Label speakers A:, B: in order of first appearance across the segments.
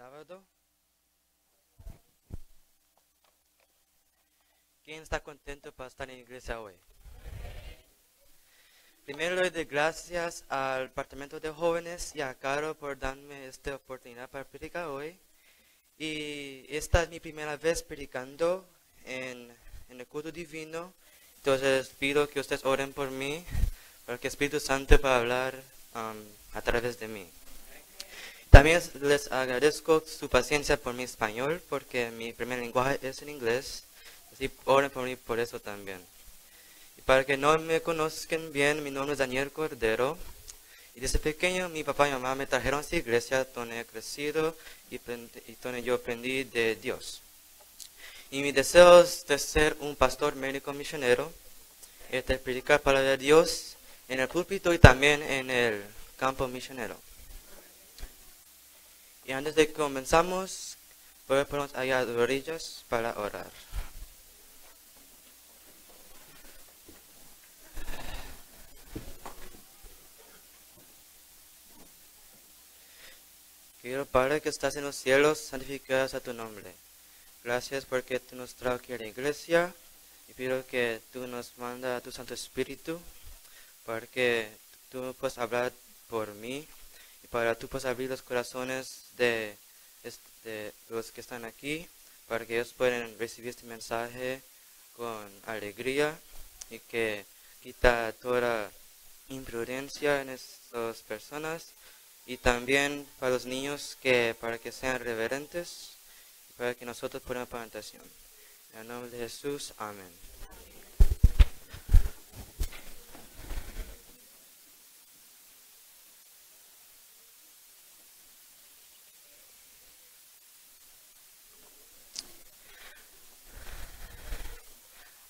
A: sábado. ¿Quién está contento para estar en la iglesia hoy? Primero le doy gracias al Departamento de Jóvenes y a Caro por darme esta oportunidad para predicar hoy. Y esta es mi primera vez predicando en el culto divino. Entonces pido que ustedes oren por mí, para que el Espíritu Santo pueda hablar a través de mí. También les agradezco su paciencia por mi español, porque mi primer lenguaje es en inglés. Así oren por mí por eso también. Y para que no me conozcan bien, mi nombre es Daniel Cordero. Y desde pequeño mi papá y mamá me trajeron a esta iglesia donde he crecido y donde yo aprendí de Dios. Y mi deseo es de ser un pastor médico misionero, de predicar la palabra de Dios en el púlpito y también en el campo misionero. Y antes de que comenzamos, voy a ponernos allá de rodillas para orar. Querido Padre que estás en los cielos, santificado sea tu nombre. Gracias porque tú nos traes aquí a la iglesia y pido que tú nos mandas a tu Santo Espíritu para que tú puedas hablar por mí y para que tú puedas abrir los corazones de los que están aquí para que ellos puedan recibir este mensaje con alegría y que quita toda imprudencia en estas personas. Y también para los niños para que sean reverentes y para que nosotros podamos para la tentación. En el nombre de Jesús, amén.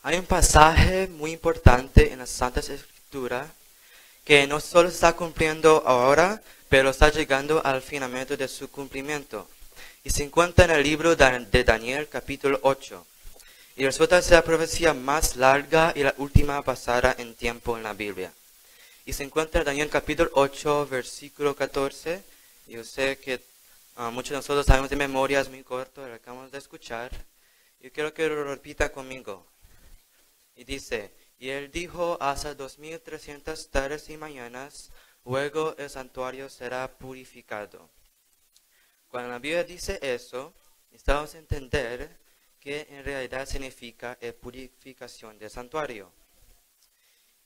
A: Hay un pasaje muy importante en la Santa Escritura que no solo está cumpliendo ahora, pero está llegando al finamiento de su cumplimiento. Y se encuentra en el libro de Daniel, capítulo 8. Y resulta ser la profecía más larga y la última pasada en tiempo en la Biblia. Y se encuentra en Daniel, capítulo 8, versículo 14. Y yo sé que muchos de nosotros sabemos de memoria, es muy corto, lo acabamos de escuchar. Yo quiero que lo repita conmigo. Y dice: y él dijo, hasta 2300 tardes y mañanas, luego el santuario será purificado. Cuando la Biblia dice eso, necesitamos entender que en realidad significa purificación del santuario.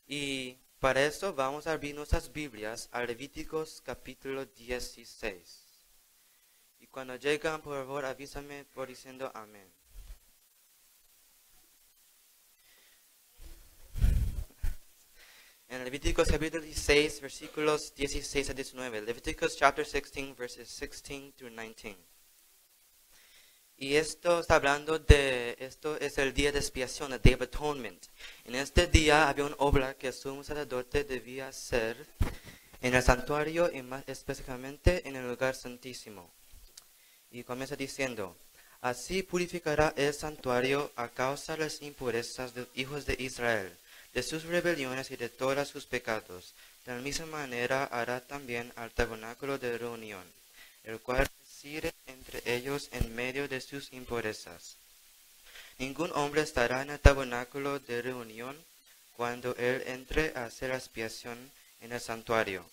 A: Y para eso vamos a abrir nuestras Biblias a Levíticos capítulo 16. Y cuando llegan, por favor, avísame por diciendo amén. En Levíticos capítulo 16, versículos 16 a 19. Leviticus chapter 16, verses 16 through 19. Y esto está hablando esto es el día de expiación, el Day of Atonement. En este día había una obra que el sumo sacerdote debía hacer en el santuario y más específicamente en el lugar santísimo. Y comienza diciendo: así purificará el santuario a causa de las impurezas de los hijos de Israel, de sus rebeliones y de todos sus pecados. De la misma manera hará también al tabernáculo de reunión, el cual reside entre ellos en medio de sus impurezas. Ningún hombre estará en el tabernáculo de reunión cuando él entre a hacer expiación en el santuario,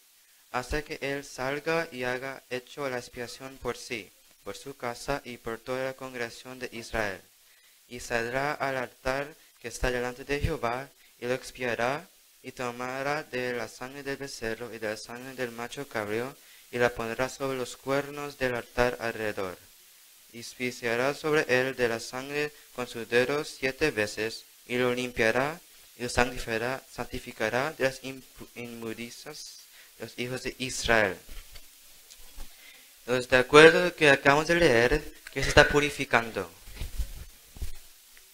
A: hasta que él salga y haya hecho la expiación por sí, por su casa y por toda la congregación de Israel. Y saldrá al altar que está delante de Jehová, y lo expiará, y tomará de la sangre del becerro y de la sangre del macho cabrío, y la pondrá sobre los cuernos del altar alrededor. Y spiciará sobre él de la sangre con sus dedos 7 veces, y lo limpiará, y lo santificará de las inmundicias de los hijos de Israel. Entonces, de acuerdo a lo que acabamos de leer, que se está purificando.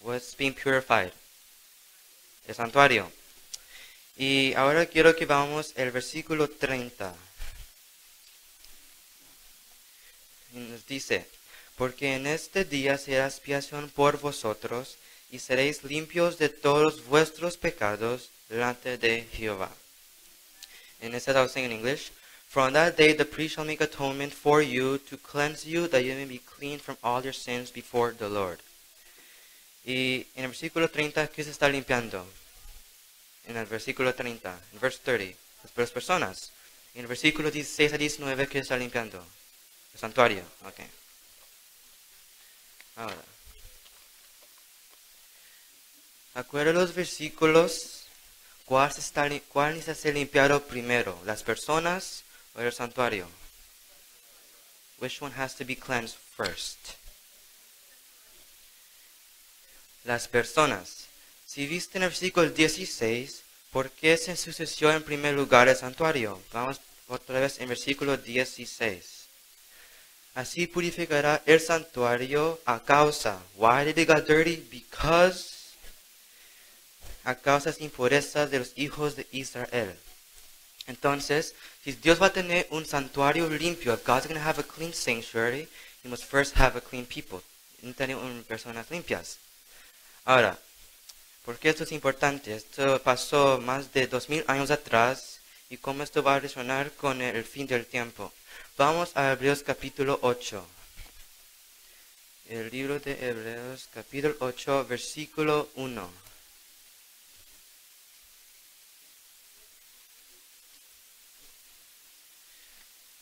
A: What's being purified? El santuario. Y ahora quiero que vamos al versículo 30. Y nos dice: porque en este día será expiación por vosotros, y seréis limpios de todos vuestros pecados delante de Jehová. And it says, I was saying in English, For on that day the priest shall make atonement for you to cleanse you, that you may be clean from all your sins before the Lord. Y en el versículo 30, ¿qué se está limpiando? En el versículo 30, en verse 30, las personas. En el versículo 16 a 19, ¿qué se está limpiando? El santuario. Ok. Ahora, acuerdo los versículos, ¿cuál necesita ser limpiado primero? ¿Las personas o el santuario? Which one has to be cleansed first? Las personas. Si viste en el versículo 16, ¿por qué se ensució en primer lugar el santuario? Vamos otra vez en versículo 16. Así purificará el santuario a causa. Why did it get dirty? Because a causa de impurezas de los hijos de Israel. Entonces, si Dios va a tener un santuario limpio, if God's going to have a clean sanctuary, He must first have a clean people. Tiene que tener personas limpias. Ahora, ¿por qué esto es importante? Esto pasó más de 2000 años atrás y cómo esto va a resonar con el fin del tiempo. Vamos a Hebreos capítulo 8. El libro de Hebreos capítulo 8, versículo 1.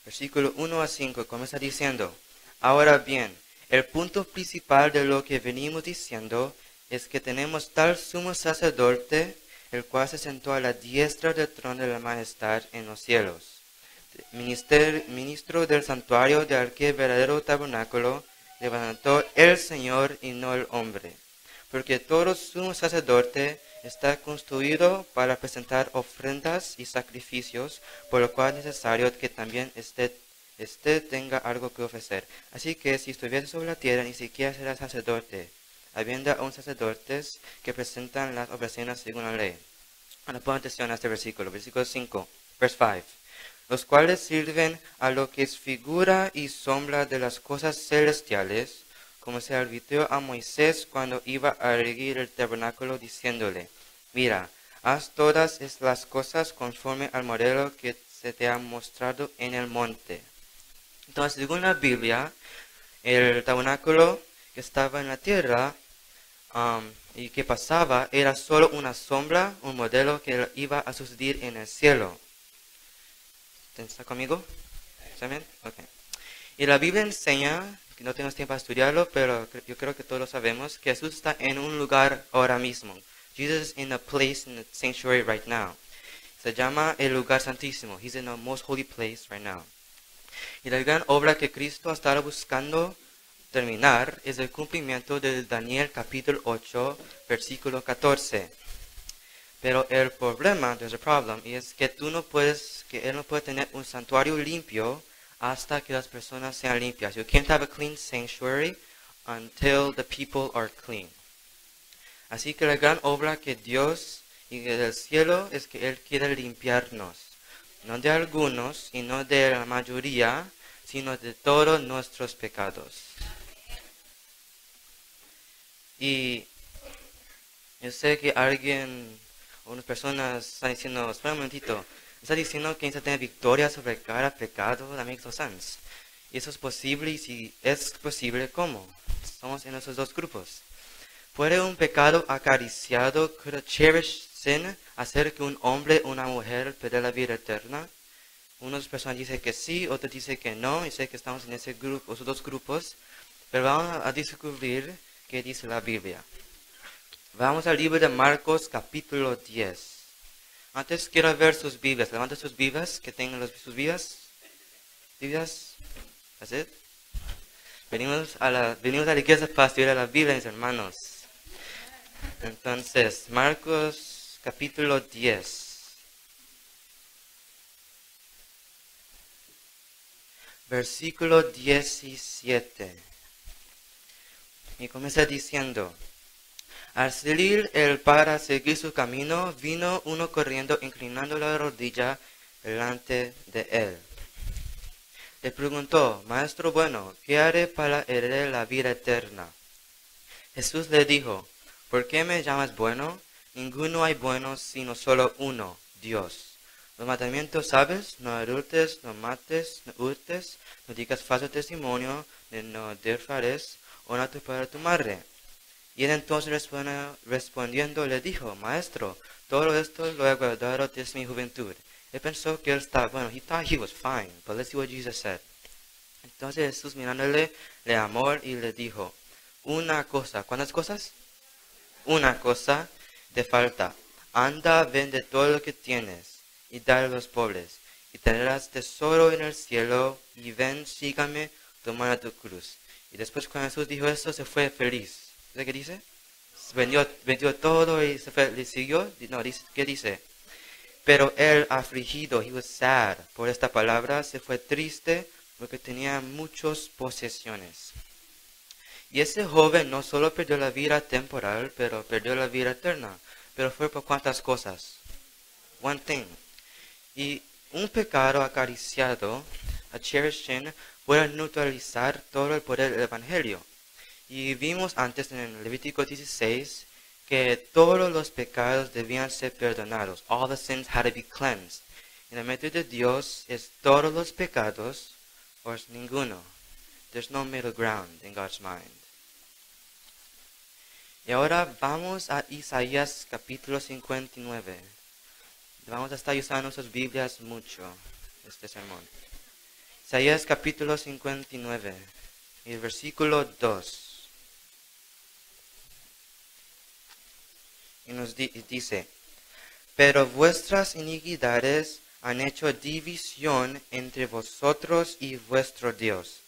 A: Versículo 1 a 5 comienza diciendo: Ahora bien, el punto principal de lo que venimos diciendo es que tenemos tal sumo sacerdote, el cual se sentó a la diestra del trono de la majestad en los cielos, ministro del santuario de aquel verdadero tabernáculo, levantó el Señor y no el hombre. Porque todo sumo sacerdote está construido para presentar ofrendas y sacrificios, por lo cual es necesario que también este tenga algo que ofrecer. Así que si estuviese sobre la tierra, ni siquiera será sacerdote, habiendo aún sacerdotes que presentan las ofrendas según la ley. Ahora pon atención a este versículo 5, verse 5. Los cuales sirven a lo que es figura y sombra de las cosas celestiales, como se advirtió a Moisés cuando iba a erguir el tabernáculo, diciéndole: Mira, haz todas las cosas conforme al modelo que se te ha mostrado en el monte. Entonces, según la Biblia, el tabernáculo que estaba en la tierra y que pasaba era solo una sombra, un modelo que iba a suceder en el cielo. ¿Está conmigo? ¿Está bien? Okay. Y la Biblia enseña, que no tenemos tiempo para estudiarlo, pero yo creo que todos lo sabemos, que Jesús está en un lugar ahora mismo. Jesus is in a place in the sanctuary right now. Se llama el lugar santísimo. He's in the most holy place right now. Y la gran obra que Cristo está buscando terminar es el cumplimiento de Daniel capítulo 8, versículo 14. Pero el problema, there's a problem, es que Él no puede tener un santuario limpio hasta que las personas sean limpias. You can't have a clean sanctuary until the people are clean. Así que la gran obra que Dios y del cielo es que Él quiere limpiarnos. No de algunos y no de la mayoría, sino de todos nuestros pecados. Y yo sé que unas personas están diciendo: espera un momentito, está diciendo que necesita tener victoria sobre cada pecado, amigos sans. Y eso es posible, y si es posible, ¿cómo? Estamos en esos dos grupos. ¿Puede un pecado acariciado, could a cherished sin, hacer que un hombre o una mujer pierda la vida eterna? Unas personas dicen que sí, otras dicen que no, y sé que estamos en ese grupo, esos dos grupos, pero vamos a descubrir qué dice la Biblia. Vamos al libro de Marcos capítulo 10. Antes quiero ver sus Biblias. Levanta sus Biblias, que tengan sus Biblias. ¿Biblias? ¿That's it? Venimos a la iglesia para estudiar la Biblia, mis hermanos. Entonces, Marcos capítulo 10. Versículo 17. Y comienza diciendo: Al salir él para seguir su camino, vino uno corriendo, inclinando la rodilla delante de él. Le preguntó: Maestro bueno, ¿qué haré para heredar la vida eterna? Jesús le dijo: ¿Por qué me llamas bueno? Ninguno hay bueno sino solo uno, Dios. Los mandamientos, ¿sabes? No adultes, no mates, no hurtes, no digas falso testimonio, no defraudes, honra a tu padre y a tu madre. Y él entonces respondiendo le dijo, Maestro, todo esto lo he guardado desde mi juventud. Él pensó que él estaba, bueno, he thought he was fine, but let's see what Jesus said. Entonces Jesús mirándole, le amó y le dijo, una cosa, ¿cuántas cosas? Una cosa te falta. Anda, vende todo lo que tienes y dale a los pobres, y tendrás tesoro en el cielo, y ven, sígame, tomando tu cruz. Y después cuando Jesús dijo esto, se fue feliz. ¿Sabes qué dice? Vendió todo y se fue, le siguió. No, dice, ¿qué dice? Pero él afligido, he was sad, por esta palabra, se fue triste porque tenía muchas posesiones. Y ese joven no solo perdió la vida temporal, pero perdió la vida eterna. Pero fue por cuántas cosas. One thing. Y un pecado acariciado, a cherished sin, puede neutralizar todo el poder del Evangelio. Y vimos antes en el Levítico 16 que todos los pecados debían ser perdonados. All the sins had to be cleansed. En la mente de Dios es todos los pecados o es ninguno. There's no middle ground in God's mind. Y ahora vamos a Isaías capítulo 59. Vamos a estar usando nuestras Biblias mucho este sermón. Isaías capítulo 59, y el versículo 2. Y nos dice, pero vuestras iniquidades han hecho división entre vosotros y vuestro Dios,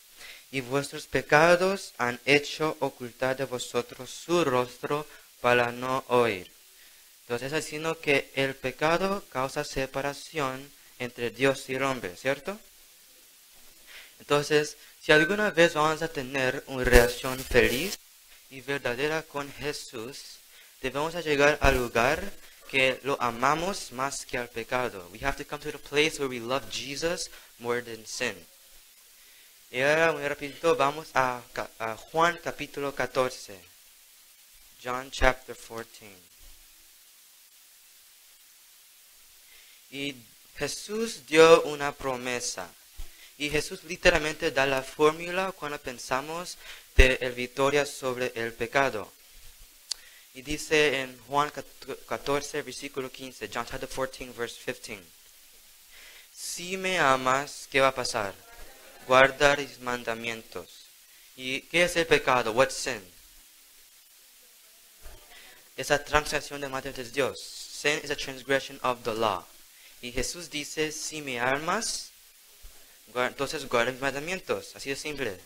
A: y vuestros pecados han hecho ocultar de vosotros su rostro para no oír. Entonces, diciendo que el pecado causa separación entre Dios y el hombre, ¿cierto? Entonces, si alguna vez vamos a tener una relación feliz y verdadera con Jesús, debemos llegar al lugar que lo amamos más que al pecado. We have to come to the place where we love Jesus more than sin. Y ahora, muy rapidito, vamos a Juan capítulo 14. John chapter 14. Y Jesús dio una promesa. Y Jesús literalmente da la fórmula cuando pensamos de la victoria sobre el pecado. Y dice en Juan 14, versículo 15, John chapter 14, verse 15. Si me amas, ¿qué va a pasar? Guardar mis mandamientos. ¿Y qué es el pecado? What's sin? Es la transgresión de mandamientos de Dios. Sin is a transgression of the law. Y Jesús dice, si me amas, entonces guarda mis mandamientos. Así de simple.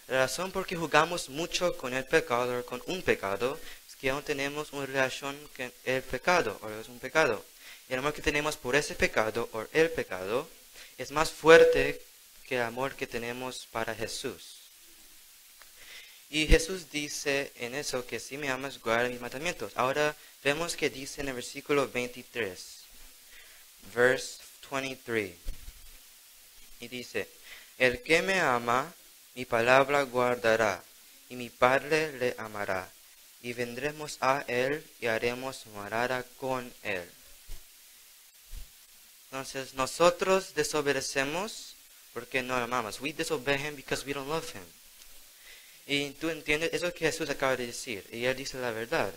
A: La razón por qué jugamos mucho con el pecado o con un pecado es que aún tenemos una relación con el pecado o es un pecado. Y el amor que tenemos por ese pecado o el pecado es más fuerte que el amor que tenemos para Jesús. Y Jesús dice en eso que si me amas, guarda mis mandamientos. Ahora vemos que dice en el versículo 23. Verse 23. Y dice, el que me ama, mi palabra guardará, y mi Padre le amará, y vendremos a él y haremos morada con él. Entonces nosotros desobedecemos porque no amamos. We disobey him because we don't love him. Y tú entiendes eso que Jesús acaba de decir, y él dice la verdad.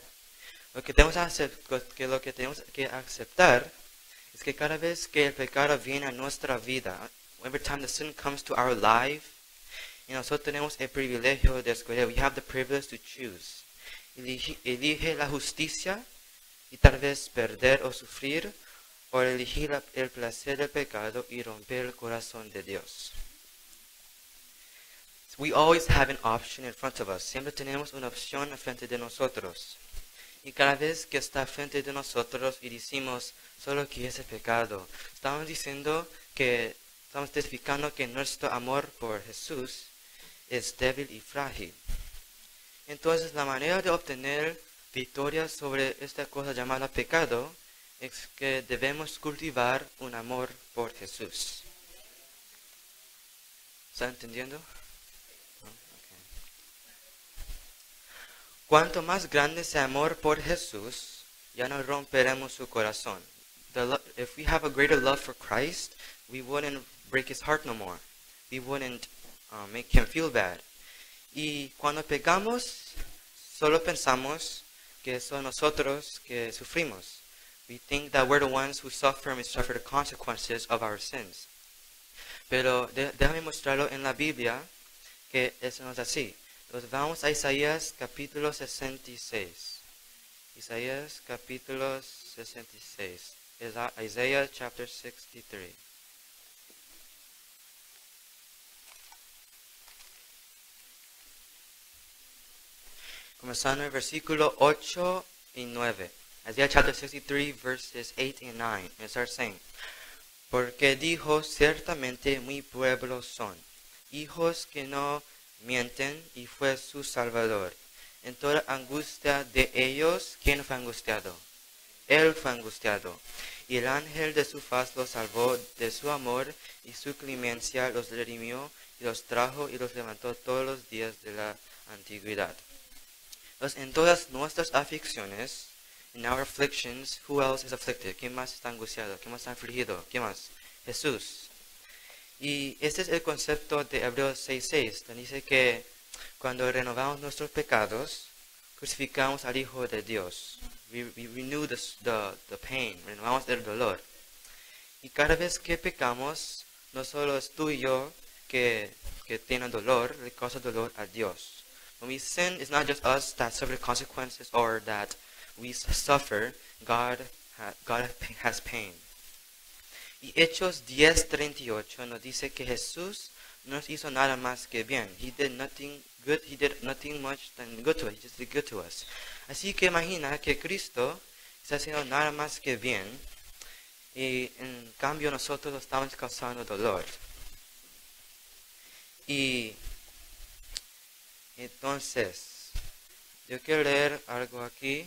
A: Lo que tenemos que aceptar es que cada vez que el pecado viene a nuestra vida, every time the sin comes to our life, y nosotros tenemos el privilegio de escoger. We have the privilege to choose. Elige la justicia y tal vez perder o sufrir, o elegir el placer del pecado y romper el corazón de Dios. We always have an option in front of us. Siempre tenemos una opción frente de nosotros. Y cada vez que está frente de nosotros y decimos, solo que ese pecado, estamos diciendo que estamos testificando que nuestro amor por Jesús es débil y frágil. Entonces, la manera de obtener victoria sobre esta cosa llamada pecado es que debemos cultivar un amor por Jesús. ¿Está entendiendo? Cuanto más grande sea amor por Jesús, ya no romperemos su corazón. if we have a greater love for Christ, we wouldn't break his heart no more. We wouldn't make him feel bad. Y cuando pecamos, solo pensamos que son nosotros que sufrimos. We think that we're the ones who suffer and we suffer the consequences of our sins. Pero déjame mostrarlo en la Biblia que eso no es así. Entonces vamos a Isaías capítulo 66. Isaías capítulo 66. Isaiah chapter 63. Comenzando el versículo 8 y 9. Isaiah chapter 63 verses 8 and 9. It starts saying, porque dijo, ciertamente mi pueblo son, hijos que no mienten, y fue su Salvador. En toda angustia de ellos, ¿quién fue angustiado? Él fue angustiado. Y el ángel de su faz los salvó de su amor, y su clemencia los redimió, y los trajo y los levantó todos los días de la antigüedad. Entonces, en todas nuestras aflicciones, in our afflictions, who else is afflicted? ¿Quién más está angustiado? ¿Quién más está afligido? ¿Quién más? Jesús. Y este es el concepto de Hebreos 6:6. Dice que cuando renovamos nuestros pecados, crucificamos al Hijo de Dios. We renew the pain, renovamos el dolor. Y cada vez que pecamos, no solo es tú y yo que tienen dolor, le causa dolor a Dios. When we sin, it's not just us that suffer the consequences or that we suffer. God has pain. Y Hechos 10:38 nos dice que Jesús no nos hizo nada más que bien. He did nothing good. He did nothing much than good to us. He just did good to us. Así que imagina que Cristo está haciendo nada más que bien y en cambio nosotros estamos causando dolor. Y entonces, yo quiero leer algo aquí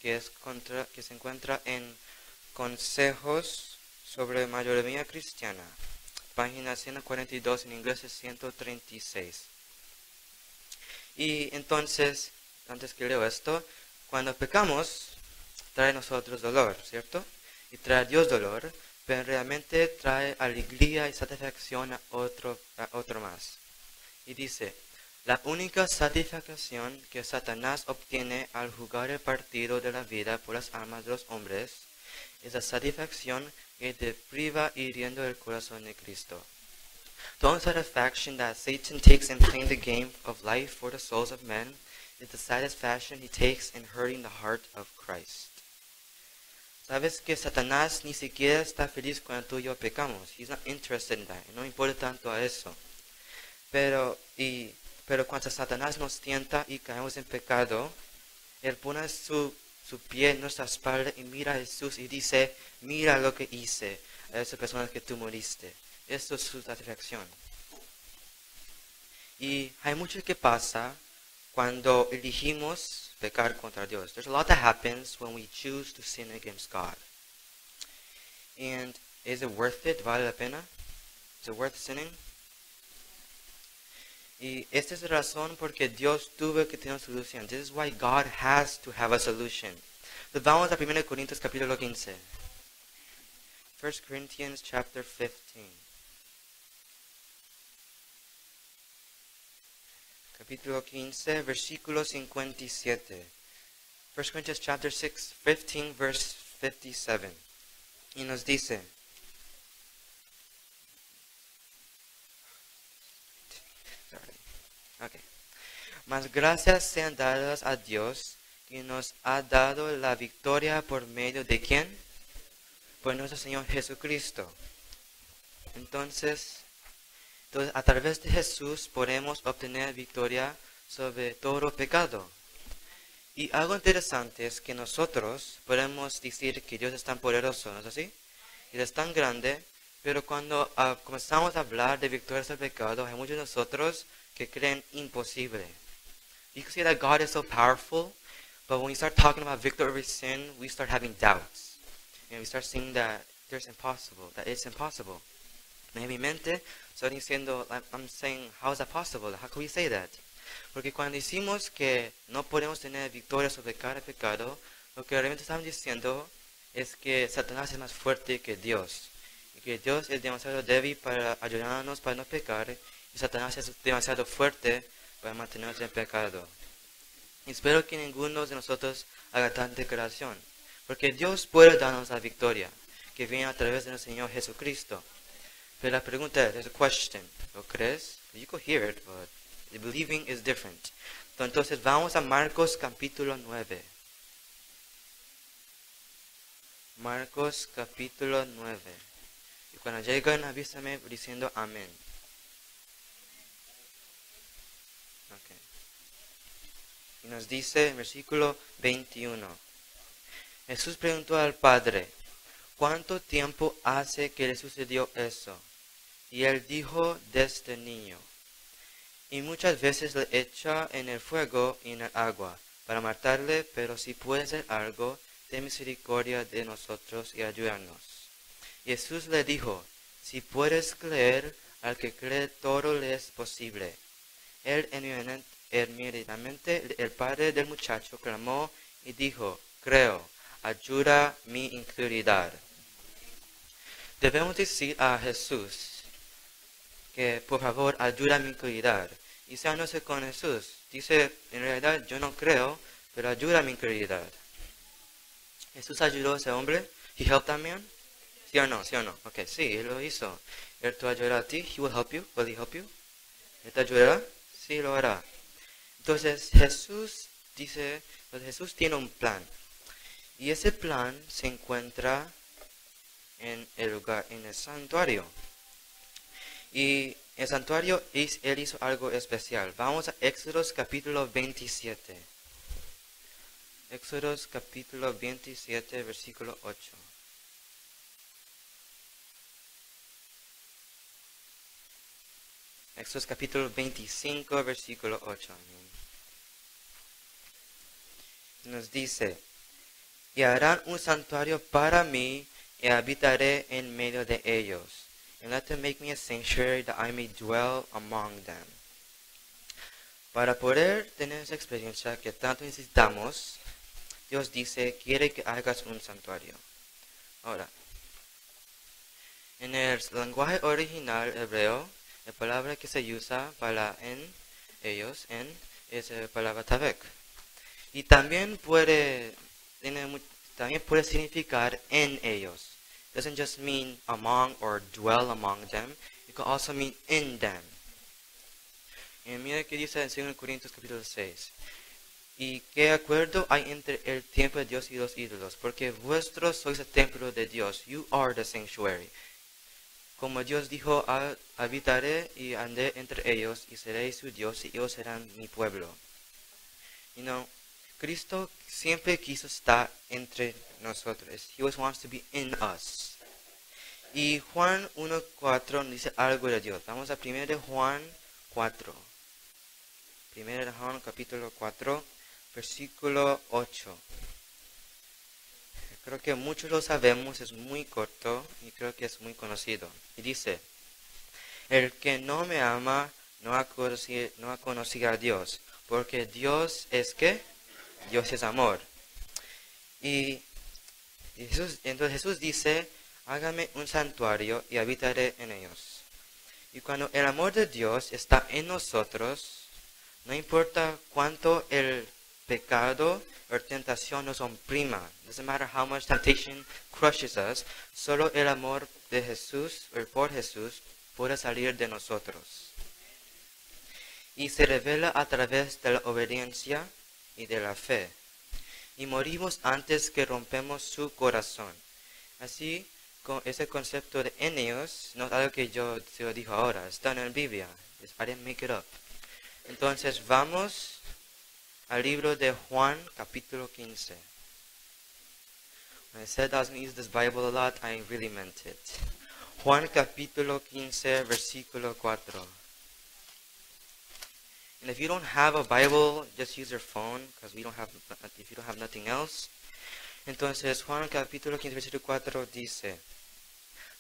A: que se encuentra en Consejos sobre Mayordomía Cristiana, página 142, en inglés es 136. Y entonces, antes que leo esto, cuando pecamos, trae a nosotros dolor, ¿cierto? Y trae a Dios dolor, pero realmente trae alegría y satisfacción a otro más. Y dice, la única satisfacción que Satanás obtiene al jugar el partido de la vida por las almas de los hombres es la satisfacción que te priva hiriendo el corazón de Cristo. The only satisfaction that Satan takes in playing the game of life for the souls of men is the satisfaction he takes in hurting the heart of Christ. Sabes que Satanás ni siquiera está feliz cuando tú y yo pecamos. He's not interested in that. No importa tanto a eso. Pero cuando Satanás nos tienta y caemos en pecado, él pone su pie en nuestra espalda y mira a Jesús y dice, mira lo que hice a esas personas que tú moriste. Esto es su satisfacción. Y hay mucho que pasa cuando elegimos pecar contra Dios. There's a lot that happens when we choose to sin against God. And is it worth it? ¿Vale la pena? Is it worth sinning? Y esta es la razón porque Dios tuvo que tener una solución. This is why God has to have a solution. Entonces vamos a 1 Corintios capítulo 15. 1 Corinthians chapter 15. Capítulo 15, versículo 57. 1 Corinthians chapter 15, verse 57. Y nos dice, okay. Mas gracias sean dadas a Dios, que nos ha dado la victoria por medio de ¿quién? Por nuestro Señor Jesucristo. Entonces, a través de Jesús podemos obtener victoria sobre todo pecado. Y algo interesante es que nosotros podemos decir que Dios es tan poderoso, ¿no es así? Él es tan grande, pero cuando comenzamos a hablar de victoria sobre pecado, hay muchos de nosotros que creen imposible. You can see that God is so powerful, but when we start talking about victory over sin, we start having doubts. And we start seeing that it's impossible. En mi mente estoy diciendo, I'm saying, how is that possible? How can we say that? Porque cuando decimos que no podemos tener victoria sobre cada pecado, lo que realmente estamos diciendo es que Satanás es más fuerte que Dios. Y que Dios es demasiado débil para ayudarnos para no pecar. Y Satanás es demasiado fuerte para mantenernos en pecado. Y espero que ninguno de nosotros haga tal declaración. Porque Dios puede darnos la victoria que viene a través de nuestro Señor Jesucristo. Pero la pregunta es, question, ¿lo crees? You could hear it, but the believing is different. Entonces vamos a Marcos capítulo 9. Marcos capítulo 9. Y cuando lleguen avísame diciendo amén. Okay. Y nos dice en versículo 21. Jesús preguntó al Padre, ¿cuánto tiempo hace que le sucedió eso? Y él dijo, desde niño. Y muchas veces le echa en el fuego y en el agua para matarle, pero si puede hacer algo, ten misericordia de nosotros y ayúdanos. Y Jesús le dijo, si puedes creer, al que cree todo le es posible. Él inmediatamente el padre del muchacho clamó y dijo, creo, ayuda mi incredulidad. Debemos decir a Jesús que por favor ayuda mi incredulidad. Y seándose con Jesús, dice, en realidad yo no creo, pero ayuda mi incredulidad. ¿Jesús ayudó a ese hombre? ¿He helped that man? ¿Sí o no? ¿Sí o no? Ok, sí, él lo hizo. Él te ayudará a ti. He will help you. Will he help you? ¿Él te ayudará? Sí, lo hará. Entonces Jesús dice, Jesús tiene un plan. Y ese plan se encuentra en el lugar, en el santuario. Y en el santuario él hizo algo especial. Vamos a Éxodos capítulo 27. Éxodos capítulo 27, versículo 8. Éxodos capítulo 25, versículo 8. Nos dice, y harán un santuario para mí y habitaré en medio de ellos. And let them make me a sanctuary that I may dwell among them. Para poder tener esa experiencia que tanto necesitamos, Dios dice, quiere que hagas un santuario. Ahora, en el lenguaje original hebreo, la palabra que se usa para en ellos es la palabra tabek. Y también puede significar en ellos. It doesn't just mean among or dwell among them. It could also mean in them. Y mira que dice en 2 Corintios capítulo 6. ¿Y qué acuerdo hay entre el templo de Dios y los ídolos? Porque vosotros sois el templo de Dios. You are the sanctuary. Como Dios dijo, habitaré y andé entre ellos y seré su Dios y ellos serán mi pueblo. Cristo siempre quiso estar entre nosotros. He always wants to be in us. Y Juan 1:4 dice algo de Dios. Vamos a 1 Juan 4. 1 Juan capítulo 4, versículo 8. Creo que muchos lo sabemos, es muy corto y creo que es muy conocido. Y dice, el que no me ama no ha conocido a Dios, porque Dios es ¿qué? Dios es amor. Y entonces Jesús dice, hágame un santuario y habitaré en ellos. Y cuando el amor de Dios está en nosotros, no importa cuánto el pecado o tentación nos oprima. Doesn't matter how much temptation crushes us. Solo el amor de Jesús o por Jesús puede salir de nosotros. Y se revela a través de la obediencia y de la fe. Y morimos antes que rompemos su corazón. Así, con ese concepto de en ellos, no es algo que yo se lo digo ahora. Está en la Biblia. I didn't make it up. Entonces vamos al libro de Juan capítulo 15. When I said I was going to use this Bible a lot, I really meant it. Juan capítulo 15, versículo 4. And if you don't have a Bible, just use your phone, because if you don't have nothing else. Entonces Juan capítulo 15, versículo 4 dice,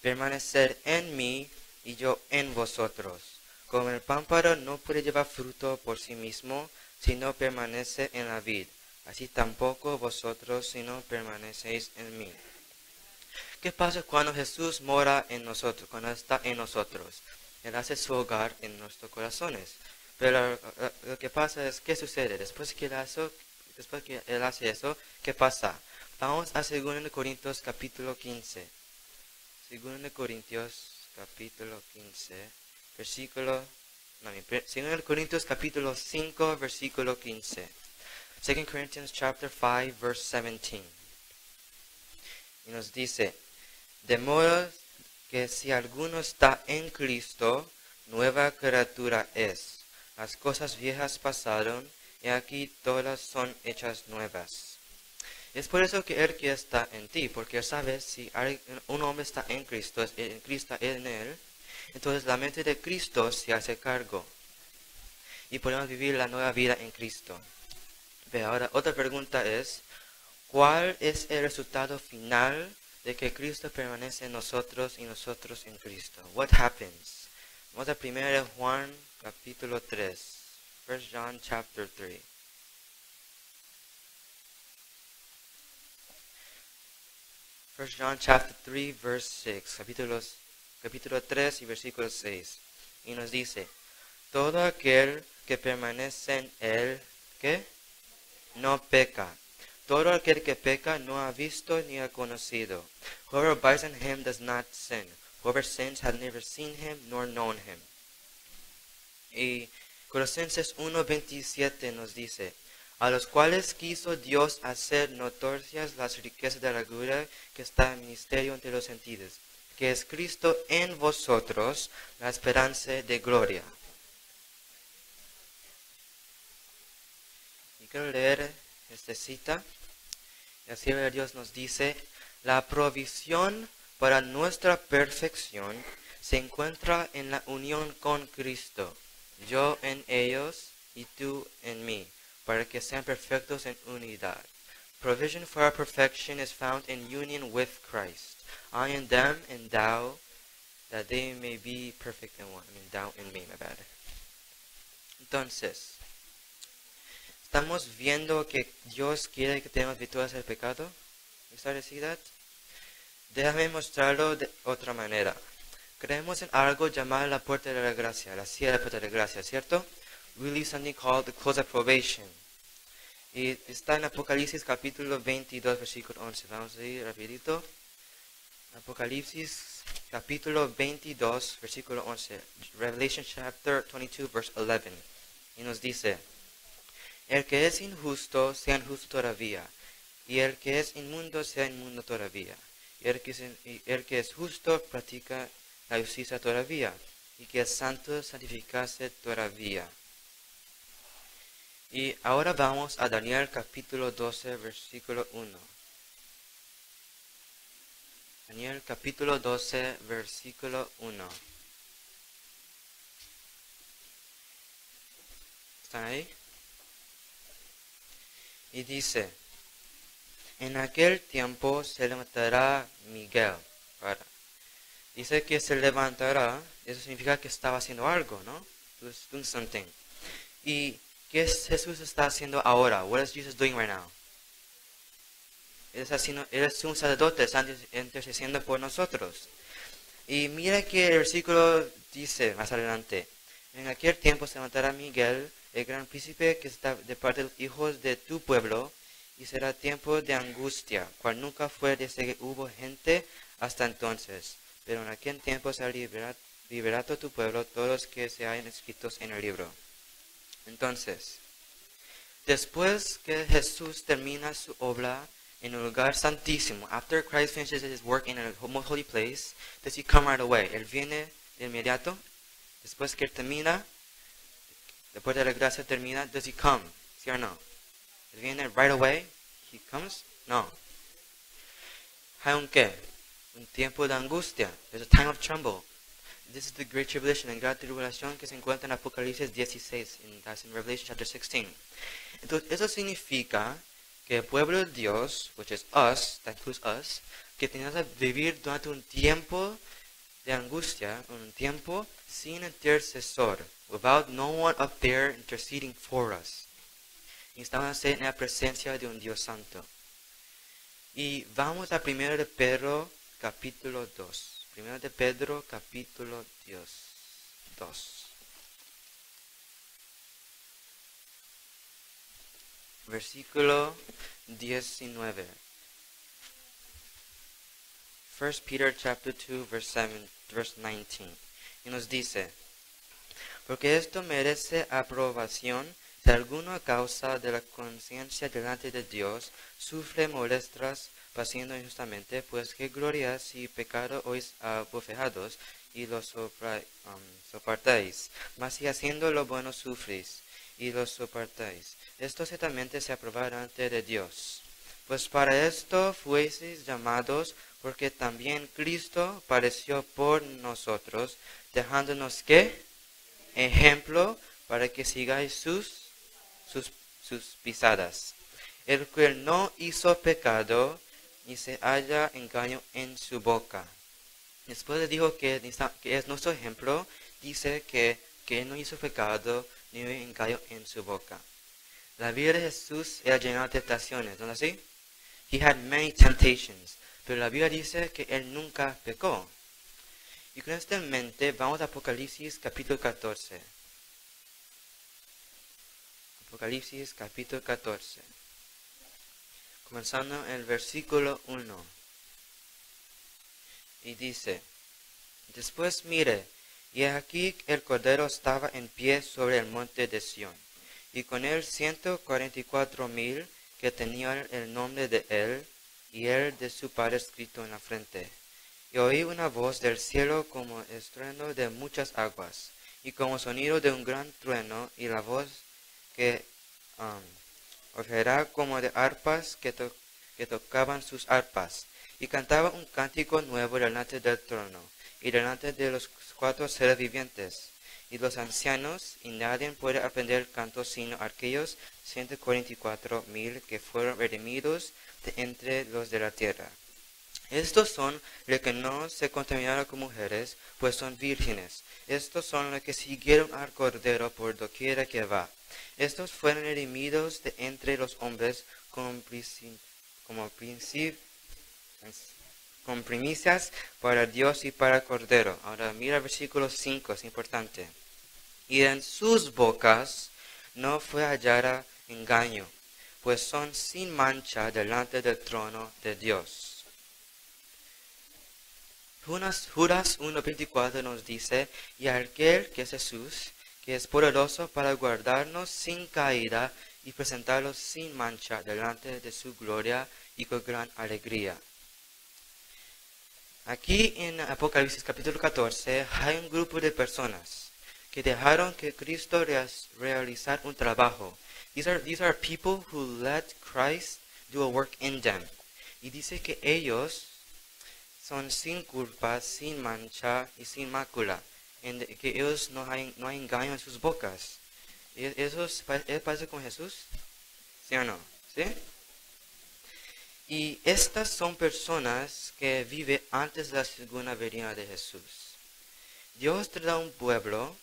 A: permanecer en mí y yo en vosotros. Como el pámpano no puede llevar fruto por sí mismo, si no permanece en la vid. Así tampoco vosotros, si no permanecéis en mí. ¿Qué pasa cuando Jesús mora en nosotros, cuando está en nosotros? Él hace su hogar en nuestros corazones. Pero lo que pasa es, ¿qué sucede? Después que Él hace eso, ¿qué pasa? Vamos a 2 Corintios capítulo 15. 2 Corintios capítulo 15, versículo... 2 Corintios capítulo 5, versículo 15. 2 Corinthians chapter 5, verse 17. Y nos dice, de modo que si alguno está en Cristo, nueva criatura es. Las cosas viejas pasaron, y aquí todas son hechas nuevas. Es por eso que Él que está en ti, porque Él sabe si un hombre está en Cristo en Él, entonces la mente de Cristo se hace cargo. Y podemos vivir la nueva vida en Cristo. Pero ahora otra pregunta es, ¿cuál es el resultado final de que Cristo permanece en nosotros y nosotros en Cristo? What happens? Vamos a 1 Juan capítulo 3. 1 John chapter 3. First John chapter 3 verse 6. Capítulo 3 y versículo 6. Y nos dice, todo aquel que permanece en Él, ¿qué? No peca. Todo aquel que peca no ha visto ni ha conocido. Whoever abides in him does not sin. Whoever sins has never seen him nor known him. Y Colosenses 1:27 nos dice, a los cuales quiso Dios hacer notorias las riquezas de la gloria que está en ministerio entre los gentiles, que es Cristo en vosotros, la esperanza de gloria. Y quiero leer esta cita. La sierva de Dios nos dice, la provisión para nuestra perfección se encuentra en la unión con Cristo, yo en ellos y tú en mí, para que sean perfectos en unidad. Provision for our perfection is found in union with Christ. I in them and thou, that they may be perfect in one. Thou in me, my bad. Entonces, ¿estamos viendo que Dios quiere que tengamos victorias del pecado? Déjame mostrarlo de otra manera. Creemos en algo llamado la puerta de la gracia, la silla de la puerta de la gracia, ¿cierto? We leave something called the close of probation. Y está en Apocalipsis capítulo 22, versículo 11. Vamos a ir rapidito. Apocalipsis capítulo 22, versículo 11. Revelation chapter 22, verse 11. Y nos dice, el que es injusto, sea injusto todavía. Y el que es inmundo, sea inmundo todavía. Y el que es justo, practica la justicia todavía. Y que es santo, santificase todavía. Y ahora vamos a Daniel capítulo 12, versículo 1. Daniel capítulo 12, versículo 1. ¿Están ahí? Y dice, en aquel tiempo se levantará Miguel. Ahora, dice que se levantará, eso significa que estaba haciendo algo, ¿no? Doing something. ¿Y qué Jesús está haciendo ahora? What is Jesus doing right now? Él es un sacerdote, está intercediendo por nosotros. Y mira que el versículo dice más adelante, en aquel tiempo se levantará Miguel, el gran príncipe que está de parte de los hijos de tu pueblo, y será tiempo de angustia, cual nunca fue desde que hubo gente hasta entonces. Pero en aquel tiempo será liberado tu pueblo, todos los que se hayan escritos en el libro. Entonces, después que Jesús termina su obra en un lugar santísimo, after Christ finishes his work in a most holy place, does he come right away? Él viene de inmediato. Después que él termina, después de la gracia termina, does he come? ¿Sí o no? Él viene right away. He comes? No. Hay un qué? Un tiempo de angustia. There's a time of trouble. This is the great tribulation and gran tribulación que se encuentra en Apocalipsis 16, that's in Revelation chapter 16. Entonces, eso significa que el pueblo de Dios, which is us, that includes us, que tenemos que vivir durante un tiempo de angustia, un tiempo sin intercesor, without no one up there interceding for us. Y estamos en la presencia de un Dios santo. Y vamos a 1 de Pedro, capítulo 2. Primero de Pedro, capítulo 2. Versículo 19. 1 Peter chapter 2, verse 19. Y nos dice, porque esto merece aprobación si alguno a causa de la conciencia delante de Dios sufre molestias haciendo injustamente, pues qué gloria si pecado ois abofeados y lo soportáis, mas si haciendo lo bueno sufrís y lo soportáis, esto ciertamente se aprobará ante de Dios. Pues para esto fueseis llamados, porque también Cristo padeció por nosotros, dejándonos ¿qué? Ejemplo para que sigáis sus pisadas. El cual no hizo pecado, ni se halla engaño en su boca. Después dijo que es nuestro ejemplo, dice que no hizo pecado, ni engaño en su boca. La vida de Jesús era llena de tentaciones, ¿no es así? He had many temptations, pero la Biblia dice que él nunca pecó. Y con esto en mente, vamos a Apocalipsis capítulo 14. Apocalipsis capítulo 14. Comenzando en el versículo 1. Y dice, después mire, y aquí el Cordero estaba en pie sobre el monte de Sión, y con él 144,000 que tenían el nombre de él, y el de su Padre escrito en la frente. Y oí una voz del cielo como estruendo de muchas aguas, y como sonido de un gran trueno, y la voz que oirá como de arpas que tocaban sus arpas, y cantaba un cántico nuevo delante del trono, y delante de los 4 seres vivientes, y los ancianos, y nadie puede aprender el canto sino aquellos 144,000 que fueron redimidos de entre los de la tierra. Estos son los que no se contaminaron con mujeres, pues son vírgenes. Estos son los que siguieron al Cordero por doquiera que va. Estos fueron redimidos de entre los hombres con primicias para Dios y para el Cordero. Ahora mira el versículo 5, es importante. Y en sus bocas no fue hallada engaño, pues son sin mancha delante del trono de Dios. Judas 1:24 nos dice, y aquel que es Jesús, que es poderoso para guardarnos sin caída y presentarlos sin mancha delante de su gloria y con gran alegría. Aquí en Apocalipsis capítulo 14 hay un grupo de personas que dejaron que Cristo realizar un trabajo. These are people who let Christ do a work in them. Y dice que ellos son sin culpa, sin mancha y sin mácula, en que ellos no hay engaño en sus bocas. ¿Eso pasa con Jesús? ¿Sí o no? ¿Sí? Y estas son personas que viven antes de la segunda venida de Jesús. Dios tendrá un pueblo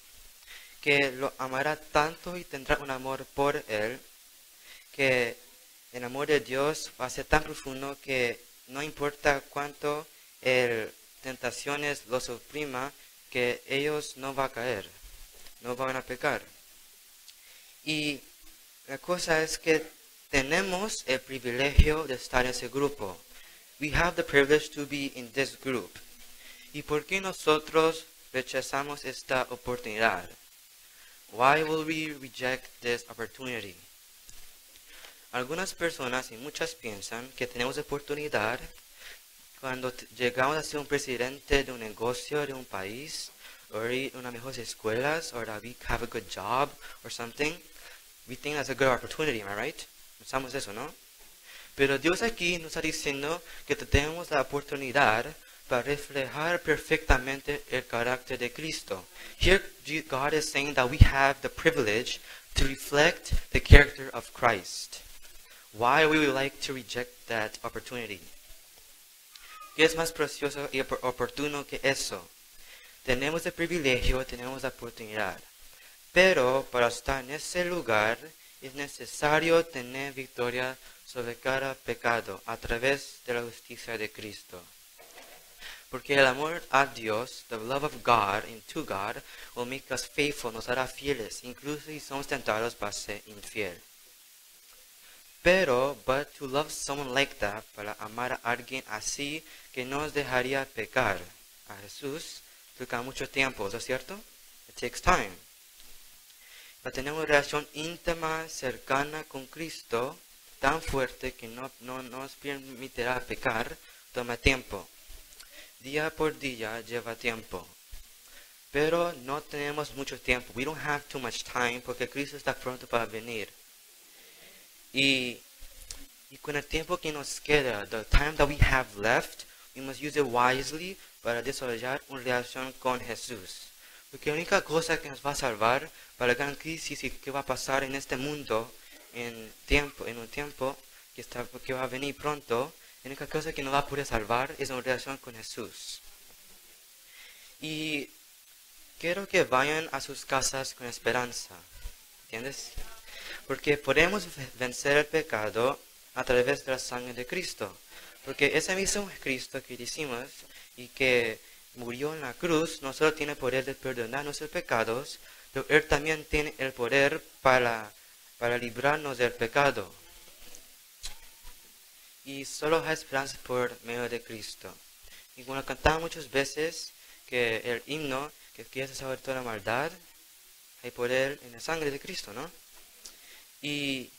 A: que lo amará tanto y tendrá un amor por él, que el amor de Dios va a ser tan profundo que no importa cuánto tentaciones los oprima, que ellos no van a caer, no van a pecar. Y la cosa es que tenemos el privilegio de estar en ese grupo. We have the privilege to be in this group. ¿Y por qué nosotros rechazamos esta oportunidad? Why will we reject this opportunity? Algunas personas y muchas piensan que tenemos oportunidad cuando llegamos a ser un presidente de un negocio de un país, or ir a unas mejores escuelas, or that we have a good job, or something. We think that's a good opportunity, am I right? Pensamos eso, ¿no? Pero Dios aquí nos está diciendo que tenemos la oportunidad para reflejar perfectamente el carácter de Cristo. Here God is saying that we have the privilege to reflect the character of Christ. Why we would like to reject that opportunity? ¿Qué es más precioso y oportuno que eso? Tenemos el privilegio, tenemos la oportunidad. Pero para estar en ese lugar es necesario tener victoria sobre cada pecado a través de la justicia de Cristo. Porque el amor a Dios, the love of God and to God, will make us faithful, nos hará fieles, incluso si somos tentados para ser infiel. Pero, but to love someone like that, para amar a alguien así que nos dejaría pecar a Jesús, toca mucho tiempo, ¿no es cierto? It takes time. Para tener una relación íntima, cercana con Cristo, tan fuerte que no nos permitirá pecar, toma tiempo. Día por día lleva tiempo. Pero no tenemos mucho tiempo. We don't have too much time porque Cristo está pronto para venir. Y con el tiempo que nos queda, the time that we have left, we must use it wisely para desarrollar una relación con Jesús. Porque la única cosa que nos va a salvar para la gran crisis y que va a pasar en este mundo en un tiempo que va a venir pronto, la única cosa que nos va a poder salvar es una relación con Jesús. Y quiero que vayan a sus casas con esperanza. ¿Entiendes? Porque podemos vencer el pecado a través de la sangre de Cristo. Porque ese mismo Cristo que decimos y que murió en la cruz no solo tiene el poder de perdonar nuestros pecados, pero Él también tiene el poder para librarnos del pecado. Y solo hay esperanza por medio de Cristo. Y como cantamos muchas veces, que el himno, que quieres saber toda la maldad, hay poder en la sangre de Cristo, ¿no? Y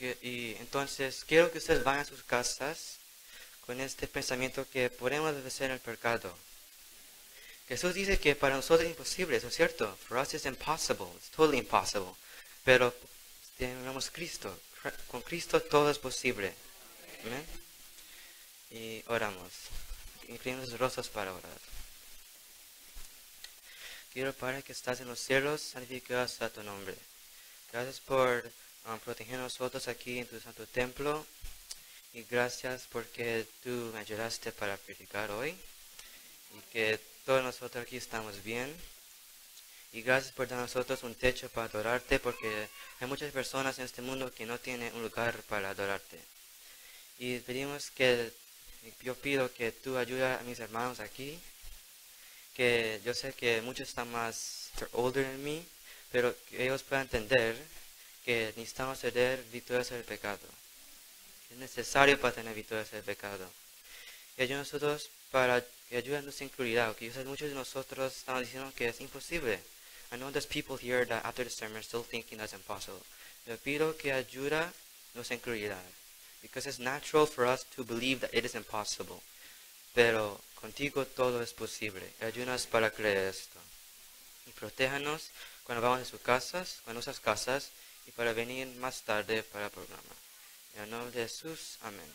A: entonces quiero que ustedes vayan a sus casas con este pensamiento que podemos vencer el pecado. Jesús dice que para nosotros es imposible, ¿eso es cierto? For us it's impossible, it's totally impossible. Pero tenemos Cristo. Con Cristo todo es posible. ¿Amén? Y oramos. Inclinamos los rostros para orar. Quiero, Padre, que estás en los cielos, santificado sea tu nombre. Gracias por proteger a nosotros aquí en tu santo templo. Y gracias porque tú me ayudaste para predicar hoy. Y que todos nosotros aquí estamos bien. Y gracias por dar a nosotros un techo para adorarte, porque hay muchas personas en este mundo que no tienen un lugar para adorarte. Y yo pido que tú ayudes a mis hermanos aquí, que yo sé que muchos están más older than me, pero que ellos puedan entender que necesitamos tener victoria sobre el pecado. Es necesario para tener victoria sobre el pecado. Y ayúdanos a nosotros para que ayuden a nuestra incredulidad, porque yo sé que muchos de nosotros estamos diciendo que es imposible. I know there's people here that after the sermon are still thinking that's impossible. Yo pido que ayude a nuestra incredulidad, because it's natural for us to believe that it is impossible. Pero contigo todo es posible. Ayúdanos para creer esto. Y protéjanos cuando vamos a sus casas, a nuestras casas, y para venir más tarde para el programa. En el nombre de Jesús, amén.